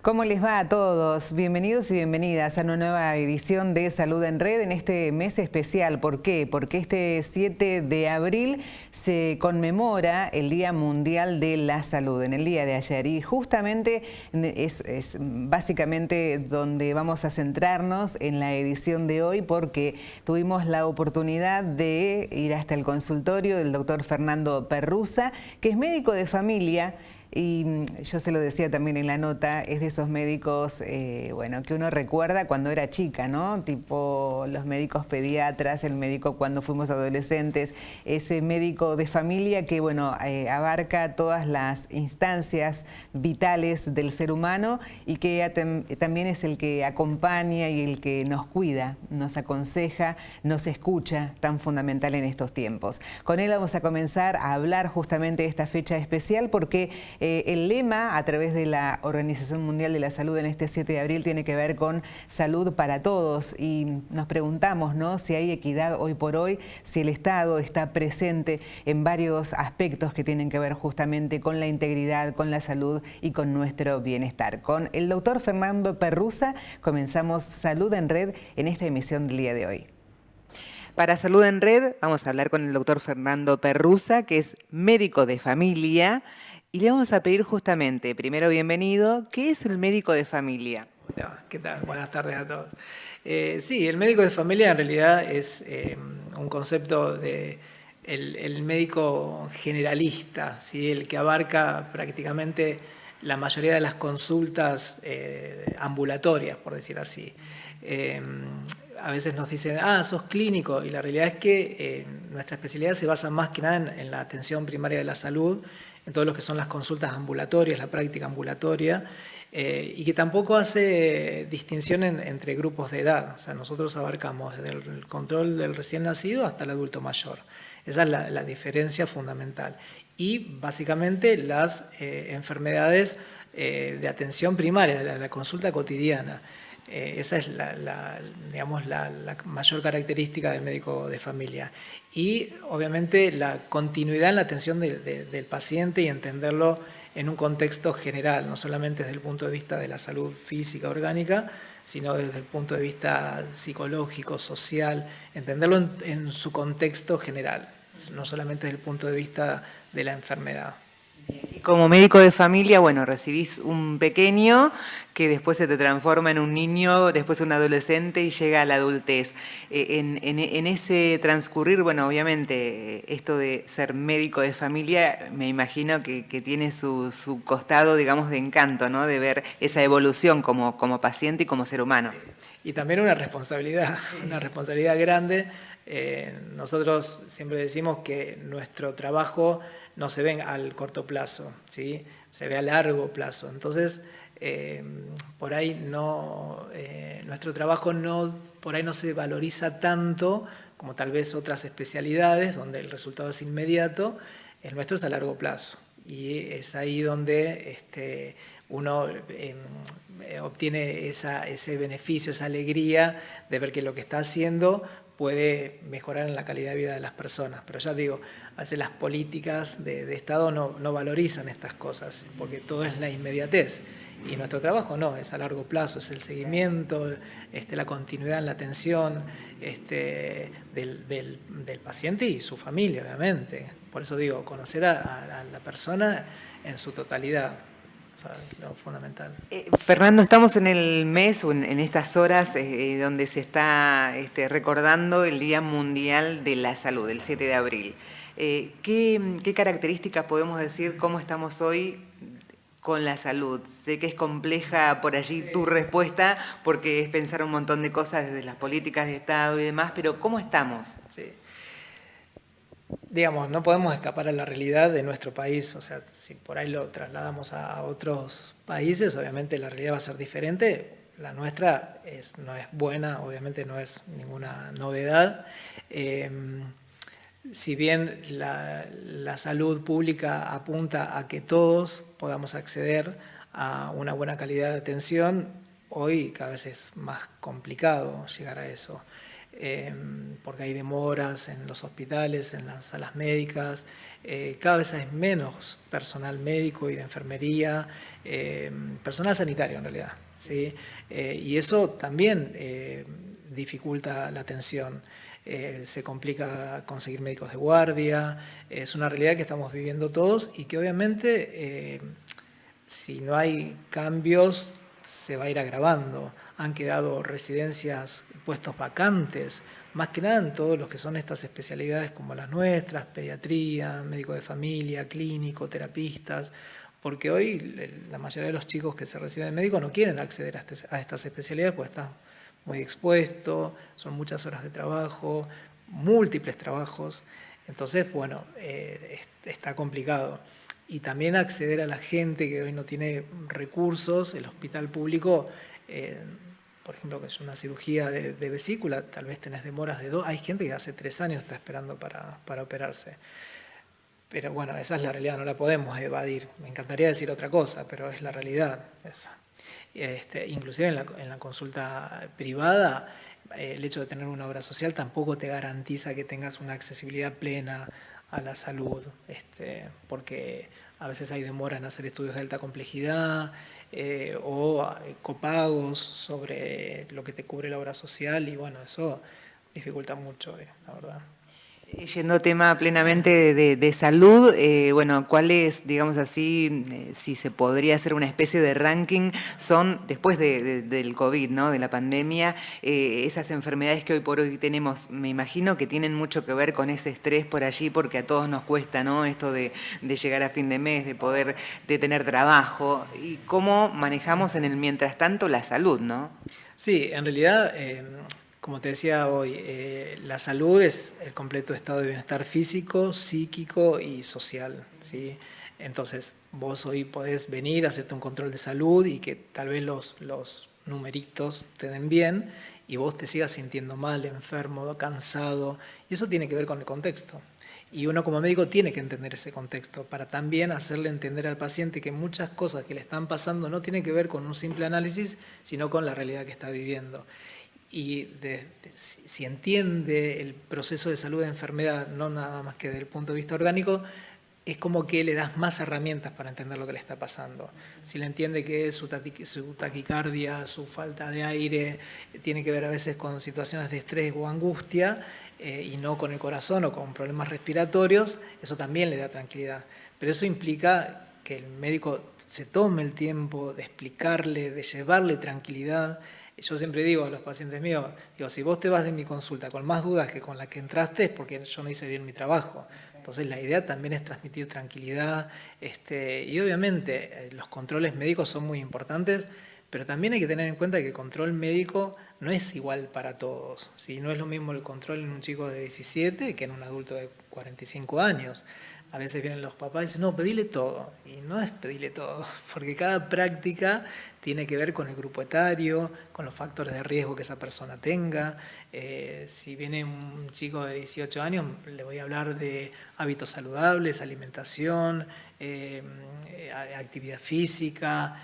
¿Cómo les va a todos? Bienvenidos y bienvenidas a una nueva edición de Salud en Red en este mes especial. ¿Por qué? Porque este 7 de abril se conmemora el Día Mundial de la Salud, en el día de ayer. Y justamente es básicamente donde vamos a centrarnos en la edición de hoy, porque tuvimos la oportunidad de ir hasta el consultorio del doctor Fernando Perrusa, que es médico de familia. Y yo se lo decía también en la nota, es de esos médicos, bueno, que uno recuerda cuando era chica, ¿no? Tipo los médicos pediatras, el médico cuando fuimos adolescentes, ese médico de familia que, bueno, abarca todas las instancias vitales del ser humano y que también es el que acompaña y el que nos cuida, nos aconseja, nos escucha, tan fundamental en estos tiempos. Con él vamos a comenzar a hablar justamente de esta fecha especial porque el lema a través de la Organización Mundial de la Salud en este 7 de abril tiene que ver con salud para todos y nos preguntamos, ¿no?, si hay equidad hoy por hoy, si el Estado está presente en varios aspectos que tienen que ver justamente con la integridad, con la salud y con nuestro bienestar. Con el doctor Fernando Perrusa comenzamos Salud en Red en esta emisión del día de hoy. Para Salud en Red vamos a hablar con el doctor Fernando Perrusa, que es médico de familia, y le vamos a pedir justamente, primero bienvenido, ¿qué es el médico de familia? Hola, ¿qué tal? Buenas tardes a todos. Sí, el médico de familia en realidad es un concepto de el médico generalista, ¿sí? El que abarca prácticamente la mayoría de las consultas ambulatorias, por decir así. A veces nos dicen, sos clínico, y la realidad es que nuestra especialidad se basa más que nada en la atención primaria de la salud, en todo lo que son las consultas ambulatorias, la práctica ambulatoria, y que tampoco hace distinción entre grupos de edad. O sea, nosotros abarcamos desde el control del recién nacido hasta el adulto mayor. Esa es la diferencia fundamental. Y básicamente las enfermedades de atención primaria, de la consulta cotidiana. Esa es digamos, la mayor característica del médico de familia. Y obviamente la continuidad en la atención del paciente y entenderlo en un contexto general, no solamente desde el punto de vista de la salud física, orgánica, sino desde el punto de vista psicológico, social, entenderlo en su contexto general, no solamente desde el punto de vista de la enfermedad. Como médico de familia, bueno, recibís un pequeño que después se te transforma en un niño, después un adolescente y llega a la adultez. En ese transcurrir, bueno, obviamente esto de ser médico de familia, me imagino que tiene su costado, digamos, de encanto, ¿no? De ver esa evolución como paciente y como ser humano. Y también una responsabilidad grande. Nosotros siempre decimos que nuestro trabajo no se ve al corto plazo, ¿sí? Se ve a largo plazo. Entonces, por ahí nuestro trabajo por ahí no se valoriza tanto como tal vez otras especialidades donde el resultado es inmediato. El nuestro es a largo plazo y es ahí donde uno obtiene ese beneficio, esa alegría de ver que lo que está haciendo puede mejorar en la calidad de vida de las personas. Pero ya digo, a veces las políticas de Estado no valorizan estas cosas, porque todo es la inmediatez. Y nuestro trabajo no, es a largo plazo, es el seguimiento, la continuidad en la atención del paciente y su familia, obviamente. Por eso digo, conocer a la persona en su totalidad. Lo fundamental. Fernando, estamos en el mes o en estas horas donde se está recordando el Día Mundial de la Salud, el 7 de abril. ¿Qué características podemos decir cómo estamos hoy con la salud? Sé que es compleja por allí tu respuesta porque es pensar un montón de cosas desde las políticas de Estado y demás, pero ¿cómo estamos? Sí. Digamos, no podemos escapar a la realidad de nuestro país, o sea, si por ahí lo trasladamos a otros países, obviamente la realidad va a ser diferente. La nuestra no es buena, obviamente no es ninguna novedad. Si bien la salud pública apunta a que todos podamos acceder a una buena calidad de atención, hoy cada vez es más complicado llegar a eso. porque hay demoras en los hospitales, en las salas médicas, cada vez hay menos personal médico y de enfermería, personal sanitario en realidad, ¿sí? Y eso también dificulta la atención. Se complica conseguir médicos de guardia, es una realidad que estamos viviendo todos y que obviamente si no hay cambios se va a ir agravando. Han quedado residencias, puestos vacantes, más que nada en todos los que son estas especialidades como las nuestras, pediatría, médico de familia, clínico, terapistas, porque hoy la mayoría de los chicos que se reciben de médico no quieren acceder a estas especialidades porque están muy expuestos, son muchas horas de trabajo, múltiples trabajos, entonces, bueno, está complicado. Y también acceder a la gente que hoy no tiene recursos, el hospital público, por ejemplo, que es una cirugía de vesícula, tal vez tenés demoras de 2, hay gente que hace 3 años está esperando para operarse. Pero bueno, esa es la realidad, no la podemos evadir. Me encantaría decir otra cosa, pero es la realidad esa. Inclusive en la consulta privada, el hecho de tener una obra social tampoco te garantiza que tengas una accesibilidad plena a la salud, porque a veces hay demora en hacer estudios de alta complejidad o copagos sobre lo que te cubre la obra social y bueno, eso dificulta mucho, la verdad. Yendo a tema plenamente de salud, bueno, ¿cuáles, digamos así, si se podría hacer una especie de ranking, son, después del COVID, ¿no?, de la pandemia, esas enfermedades que hoy por hoy tenemos? Me imagino que tienen mucho que ver con ese estrés por allí, porque a todos nos cuesta, ¿no?, esto de llegar a fin de mes, de tener trabajo, y cómo manejamos en el mientras tanto la salud, ¿no? Sí, en realidad, como te decía hoy, la salud es el completo estado de bienestar físico, psíquico y social, ¿sí? Entonces, vos hoy podés venir a hacerte un control de salud y que tal vez los numeritos te den bien y vos te sigas sintiendo mal, enfermo, cansado, y eso tiene que ver con el contexto. Y uno como médico tiene que entender ese contexto para también hacerle entender al paciente que muchas cosas que le están pasando no tienen que ver con un simple análisis, sino con la realidad que está viviendo. Y si entiende el proceso de salud de enfermedad, no nada más que desde el punto de vista orgánico, es como que le das más herramientas para entender lo que le está pasando. Si le entiende que es su taquicardia, su falta de aire, tiene que ver a veces con situaciones de estrés o angustia, y no con el corazón o con problemas respiratorios, eso también le da tranquilidad. Pero eso implica que el médico se tome el tiempo de explicarle, de llevarle tranquilidad. Yo siempre digo a los pacientes míos, digo, si vos te vas de mi consulta con más dudas que con las que entraste es porque yo no hice bien mi trabajo. Entonces la idea también es transmitir tranquilidad, y obviamente los controles médicos son muy importantes, pero también hay que tener en cuenta que el control médico no es igual para todos, ¿sí? No es lo mismo el control en un chico de 17 que en un adulto de 45 años. A veces vienen los papás y dicen, no, pedile todo. Y no es pedirle todo, porque cada práctica tiene que ver con el grupo etario, con los factores de riesgo que esa persona tenga. Si viene un chico de 18 años, le voy a hablar de hábitos saludables, alimentación, actividad física,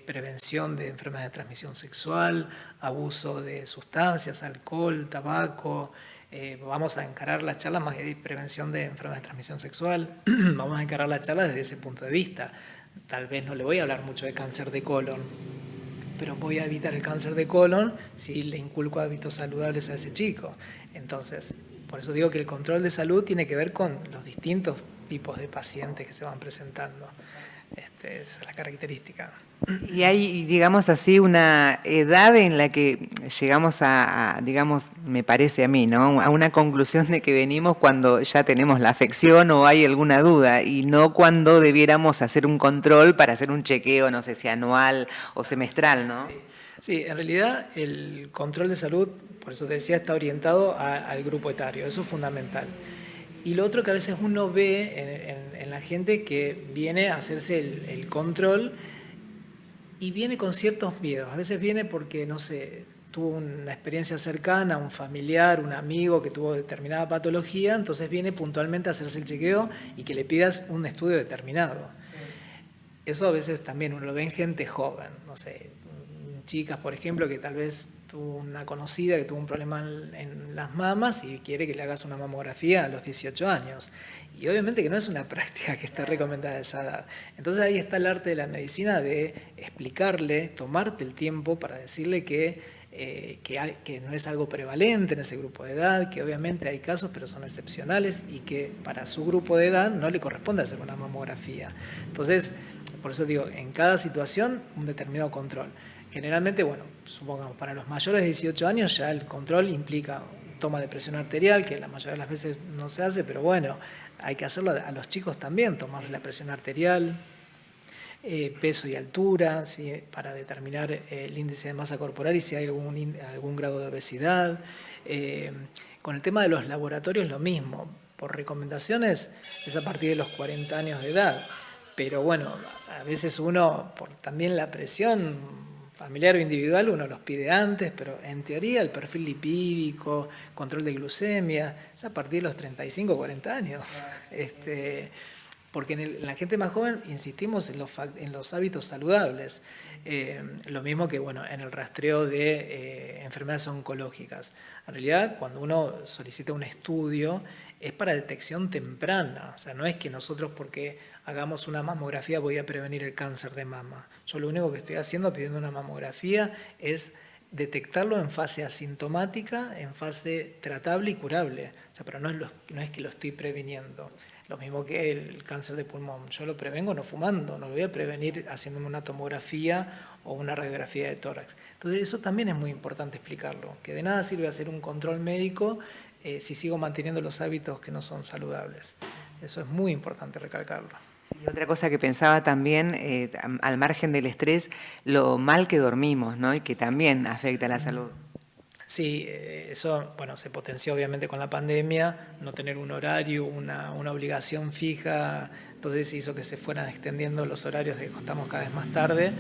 prevención de enfermedades de transmisión sexual, abuso de sustancias, alcohol, tabaco. Vamos a encarar la charla más de prevención de enfermedades de transmisión sexual, vamos a encarar la charla desde ese punto de vista. Tal vez no le voy a hablar mucho de cáncer de colon, pero voy a evitar el cáncer de colon si le inculco hábitos saludables a ese chico. Entonces, por eso digo que el control de salud tiene que ver con los distintos tipos de pacientes que se van presentando. Esa es la característica. Y hay, digamos así, una edad en la que llegamos digamos, me parece a mí, ¿no?, a una conclusión de que venimos cuando ya tenemos la afección o hay alguna duda, y no cuando debiéramos hacer un control para hacer un chequeo, no sé si anual o semestral, ¿no? Sí, en realidad el control de salud, por eso te decía, está orientado al grupo etario, eso es fundamental. Y lo otro que a veces uno ve en la gente que viene a hacerse el control y viene con ciertos miedos. A veces viene porque, no sé, tuvo una experiencia cercana, un familiar, un amigo que tuvo determinada patología, entonces viene puntualmente a hacerse el chequeo y que le pidas un estudio determinado. Sí. Eso a veces también uno lo ve en gente joven, no sé, chicas, por ejemplo, que tal vez tuvo una conocida que tuvo un problema en las mamas y quiere que le hagas una mamografía a los 18 años. Y obviamente que no es una práctica que está recomendada a esa edad. Entonces ahí está el arte de la medicina de explicarle, tomarte el tiempo para decirle que no es algo prevalente en ese grupo de edad, que obviamente hay casos pero son excepcionales y que para su grupo de edad no le corresponde hacer una mamografía. Entonces, por eso digo, en cada situación un determinado control. Generalmente, bueno, supongamos, para los mayores de 18 años ya el control implica toma de presión arterial, que la mayoría de las veces no se hace, pero bueno, hay que hacerlo a los chicos también, tomar la presión arterial, peso y altura, ¿sí? Para determinar el índice de masa corporal y si hay algún grado de obesidad. Con el tema de los laboratorios lo mismo, por recomendaciones es a partir de los 40 años de edad, pero bueno, a veces uno, por también la presión familiar o individual, uno los pide antes, pero en teoría el perfil lipídico, control de glucemia, es a partir de los 35 o 40 años. Porque en la gente más joven insistimos en los hábitos saludables. Lo mismo que bueno, en el rastreo de enfermedades oncológicas. En realidad, cuando uno solicita un estudio, es para detección temprana. O sea, no es que nosotros porque hagamos una mamografía voy a prevenir el cáncer de mama. Yo lo único que estoy haciendo pidiendo una mamografía es detectarlo en fase asintomática, en fase tratable y curable. O sea, pero no es que lo estoy previniendo. Lo mismo que el cáncer de pulmón. Yo lo prevengo no fumando, no lo voy a prevenir haciéndome una tomografía o una radiografía de tórax. Entonces eso también es muy importante explicarlo, que de nada sirve hacer un control médico si sigo manteniendo los hábitos que no son saludables. Eso es muy importante recalcarlo. Y otra cosa que pensaba también, al margen del estrés, lo mal que dormimos, ¿no? Y que también afecta a la salud. Sí, eso bueno, se potenció obviamente con la pandemia, no tener un horario, una obligación fija, entonces hizo que se fueran extendiendo los horarios de que acostamos cada vez más tarde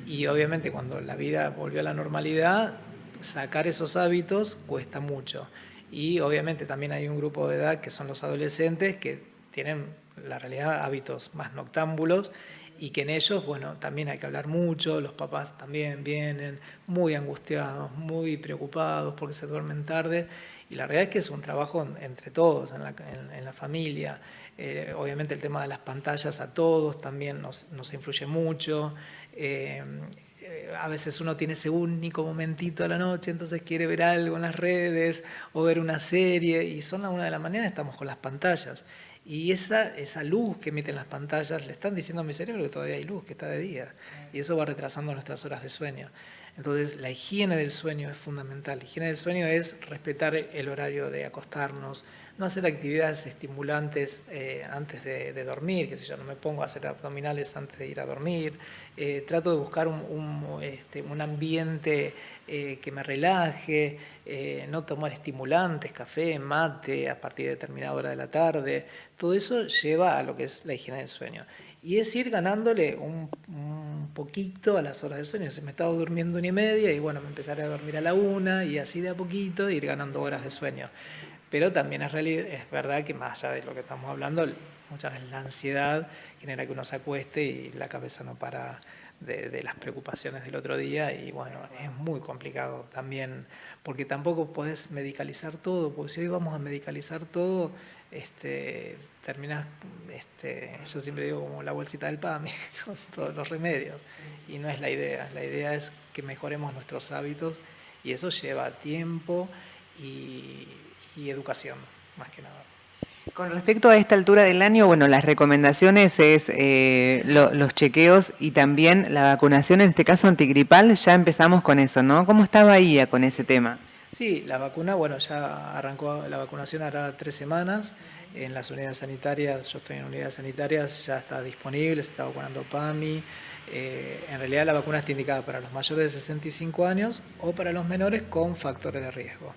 y obviamente cuando la vida volvió a la normalidad, sacar esos hábitos cuesta mucho. Y obviamente también hay un grupo de edad que son los adolescentes que tienen la realidad hábitos más noctámbulos y que en ellos, bueno, también hay que hablar mucho, los papás también vienen muy angustiados, muy preocupados porque se duermen tarde y la realidad es que es un trabajo entre todos, en la familia. Obviamente el tema de las pantallas a todos también nos influye mucho. A veces uno tiene ese único momentito a la noche, entonces quiere ver algo en las redes o ver una serie y son las 1 de la mañana estamos con las pantallas. Y esa luz que emiten las pantallas le están diciendo a mi cerebro que todavía hay luz, que está de día. Y eso va retrasando nuestras horas de sueño. Entonces la higiene del sueño es fundamental. La higiene del sueño es respetar el horario de acostarnos, no hacer actividades estimulantes antes de dormir, que si yo no me pongo a hacer abdominales antes de ir a dormir. Trato de buscar un ambiente que me relaje, no tomar estimulantes, café, mate a partir de determinada hora de la tarde. Todo eso lleva a lo que es la higiene del sueño. Y es ir ganándole un poquito a las horas del sueño. Se me estaba durmiendo 1:30 y bueno, me empezaré a dormir a la 1 y así de a poquito ir ganando horas de sueño. Pero también es verdad que más allá de lo que estamos hablando, muchas veces la ansiedad genera que uno se acueste y la cabeza no para de las preocupaciones del otro día y bueno, es muy complicado también porque tampoco podés medicalizar todo, porque si hoy vamos a medicalizar todo, terminás, yo siempre digo como la bolsita del PAMI, con todos los remedios y no es la idea es que mejoremos nuestros hábitos y eso lleva tiempo y educación, más que nada. Con respecto a esta altura del año, bueno, las recomendaciones es los chequeos y también la vacunación, en este caso antigripal, ya empezamos con eso, ¿no? ¿Cómo está Bahía con ese tema? Sí, la vacuna, bueno, ya arrancó la vacunación hará 3 semanas. En las unidades sanitarias, yo estoy en unidades sanitarias, ya está disponible, se está vacunando PAMI. En realidad la vacuna está indicada para los mayores de 65 años o para los menores con factores de riesgo.